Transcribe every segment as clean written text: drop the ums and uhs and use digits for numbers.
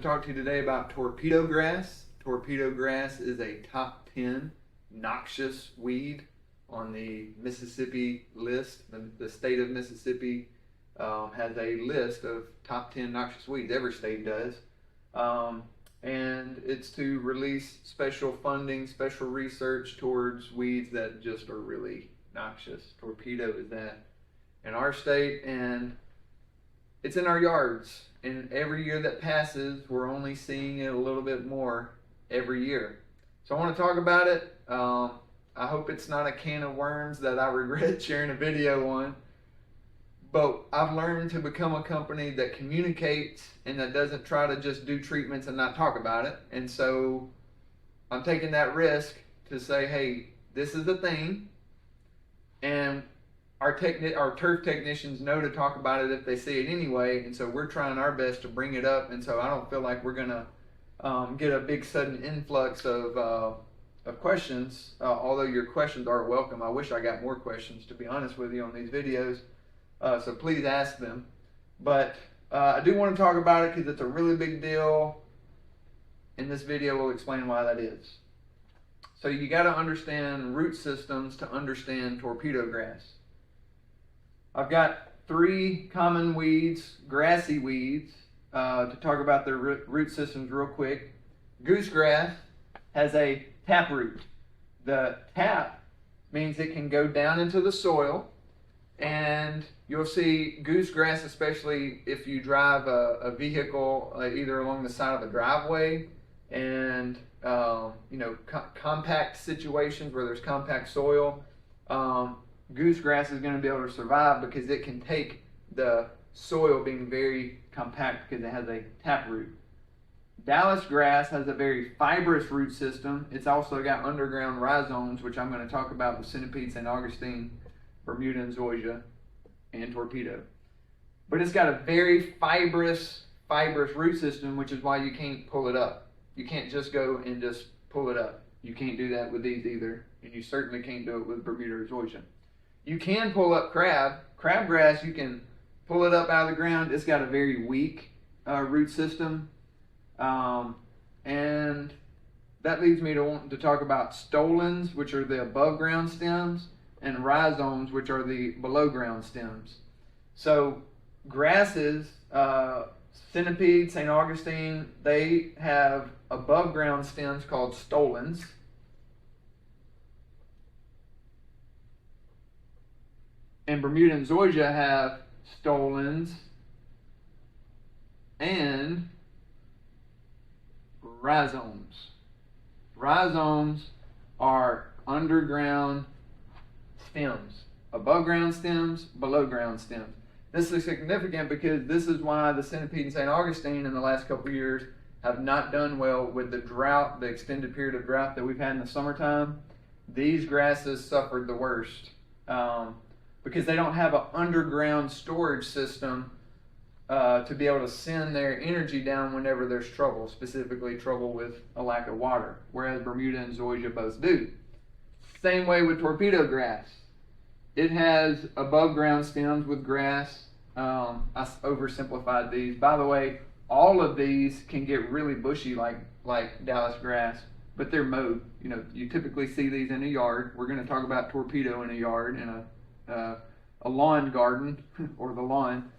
talk to you today about torpedo grass. Torpedo grass is a top 10 noxious weed on the Mississippi list. The state of Mississippi has a list of top 10 noxious weeds. Every state does. And it's to release special funding, special research towards weeds that just are really noxious. Torpedo is that in our state, and it's in our yards. And every year that passes, we're only seeing it a little bit more every year. So I want to talk about it. I hope it's not a can of worms that I regret sharing a video on. But I've learned to become a company that communicates and that doesn't try to just do treatments and not talk about it. And so I'm taking that risk to say, hey, this is the thing. And our turf technicians know to talk about it if they see it anyway. And so we're trying our best to bring it up. And so I don't feel like we're going to get a big sudden influx of questions, although your questions are welcome. I wish I got more questions, to be honest with you, on these videos. So please ask them. But I do want to talk about it because it's a really big deal. In this video, we'll explain why that is. So you got to understand root systems to understand torpedo grass. I've got 3 common weeds, grassy weeds, to talk about their root systems real quick. Goosegrass has a tap root. The tap means it can go down into the soil, and you'll see goosegrass, especially if you drive a vehicle either along the side of a driveway and compact situations where there's compact soil. Goosegrass is going to be able to survive because it can take the soil being very compact because it has a tap root. Dallas grass has a very fibrous root system. It's also got underground rhizomes, which I'm going to talk about with centipede, St. Augustine, Bermuda and zoysia, and torpedo. But it's got a very fibrous root system, which is why you can't pull it up. You can't just go and just pull it up. You can't do that with these either, and you certainly can't do it with Bermuda or zoysia. You can pull up crabgrass. You can pull it up out of the ground. It's got a very weak root system, and that leads me to wanting to talk about stolons, which are the above ground stems, and rhizomes, which are the below ground stems. So grasses, centipede, St. Augustine, they have above ground stems called stolons. And Bermuda and zoysia have stolons and rhizomes. Rhizomes are underground stems, above ground stems, below ground stems. This is significant because this is why the centipede in St. Augustine in the last couple of years have not done well with the drought, the extended period of drought that we've had in the summertime. These grasses suffered the worst because they don't have an underground storage system to be able to send their energy down whenever there's trouble, specifically trouble with a lack of water, whereas Bermuda and zoysia both do. Same way with torpedo grass. It has above ground stems with grass. I oversimplified these. By the way, all of these can get really bushy like Dallas grass, but they're mowed. You typically see these in a yard. We're going to talk about torpedo in a yard, in a lawn garden, or the lawn.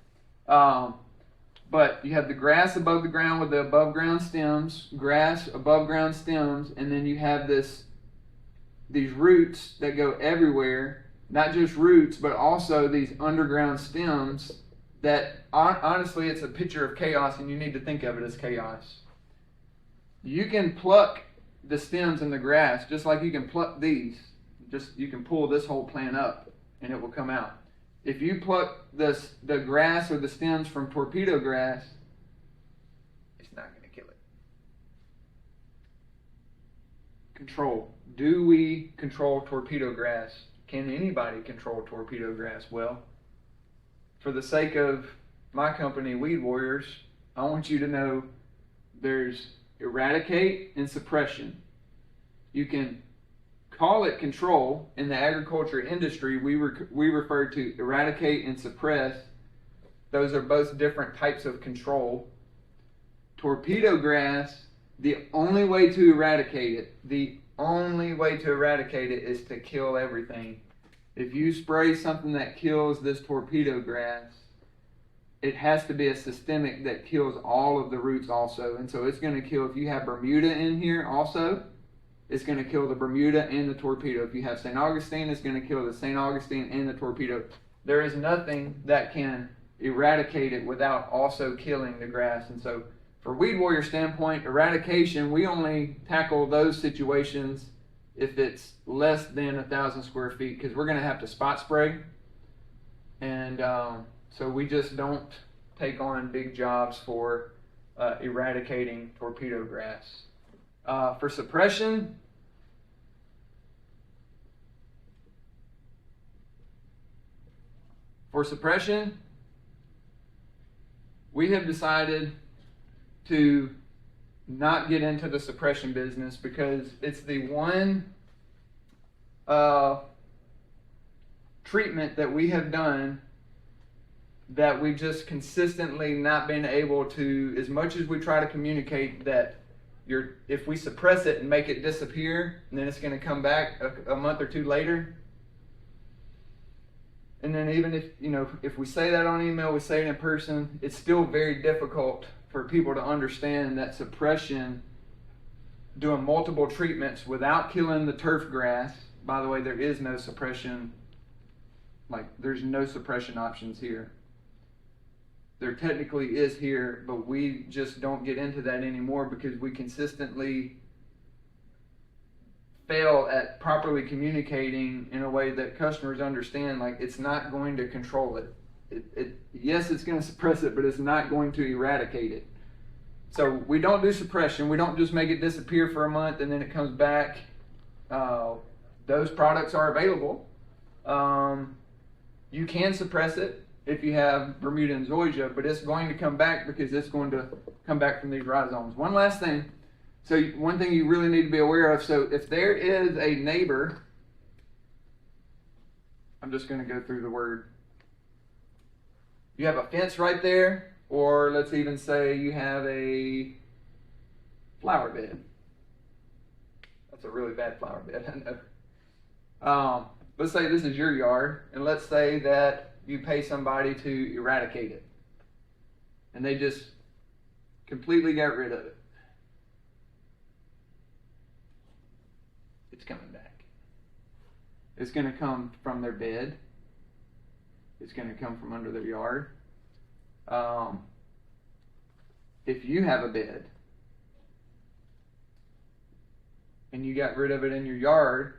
But you have the grass above the ground with the above ground stems, grass above ground stems, and then you have these roots that go everywhere. Not just roots, but also these underground stems that, honestly, it's a picture of chaos, and you need to think of it as chaos. You can pluck the stems in the grass just like you can pluck these. You can pull this whole plant up and it will come out. If you pluck the grass or the stems from torpedo grass, it's not going to kill it. Control. Do we control torpedo grass? Can anybody control torpedo grass? Well, for the sake of my company, Weed Warriors, I want you to know there's eradicate and suppression. You can call it control. In the agriculture industry, we refer to eradicate and suppress. Those are both different types of control. torpedo grass, the only way to eradicate it, is to kill everything. If you spray something that kills this torpedo grass, it has to be a systemic that kills all of the roots also. And so it's going to kill, if you have Bermuda in here also, it's going to kill the Bermuda and the torpedo. If you have St. Augustine, it's going to kill the St. Augustine and the torpedo. There is nothing that can eradicate it without also killing the grass. And so for Weed Warrior standpoint, eradication, we only tackle those situations if it's less than 1,000 square feet, because we're going to have to spot spray. And so we just don't take on big jobs for eradicating torpedo grass. For suppression, we have decided to not get into the suppression business because it's the one treatment that we have done that we've just consistently not been able to, as much as we try to communicate that if we suppress it and make it disappear, and then it's going to come back a month or two later. And then even if we say that on email, we say it in person, it's still very difficult for people to understand that suppression, doing multiple treatments without killing the turf grass. By the way, there is no suppression, there's no suppression options here. There technically is here, but we just don't get into that anymore because we consistently fail at properly communicating in a way that customers understand, it's not going to control it. Yes, it's going to suppress it, but it's not going to eradicate it. So we don't do suppression. We don't just make it disappear for a month and then it comes back. Those products are available. You can suppress it if you have Bermuda and zoysia, but it's going to come back because it's going to come back from these rhizomes. One last thing. So one thing you really need to be aware of. So if there is a neighbor, I'm just going to go through the word. You have a fence right there, or let's even say you have a flower bed. That's a really bad flower bed, I know. Let's say this is your yard, and let's say that you pay somebody to eradicate it, and they just completely got rid of it. It's coming back. It's going to come from their bed. It's going to come from under their yard. If you have a bed and you got rid of it in your yard,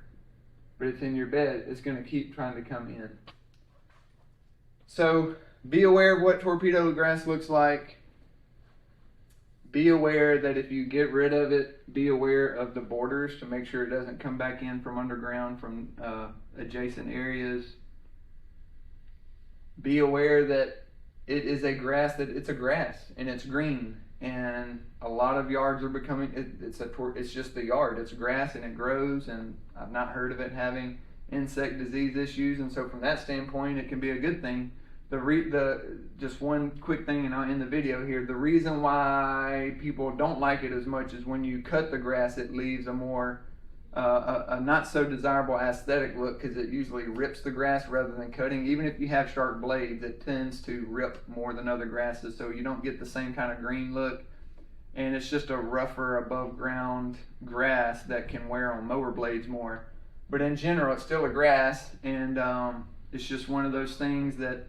but it's in your bed, it's going to keep trying to come in. So be aware of what torpedo grass looks like. Be aware that if you get rid of it, be aware of the borders to make sure it doesn't come back in from underground from adjacent areas. Be aware that it is a grass, it's a grass and it's green, and a lot of yards are becoming, it's just the yard, it's grass and it grows, and I've not heard of it having insect disease issues, and so from that standpoint it can be a good thing. Just one quick thing and I'll end the video here. The reason why people don't like it as much is when you cut the grass, it leaves a more a not so desirable aesthetic look, because it usually rips the grass rather than cutting. Even if you have sharp blades, it tends to rip more than other grasses, so you don't get the same kind of green look, and it's just a rougher above ground grass that can wear on mower blades more. But in general, it's still a grass, and it's just one of those things that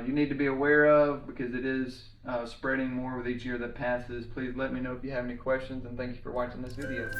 you need to be aware of because it is spreading more with each year that passes. Please let me know if you have any questions, and thank you for watching this video.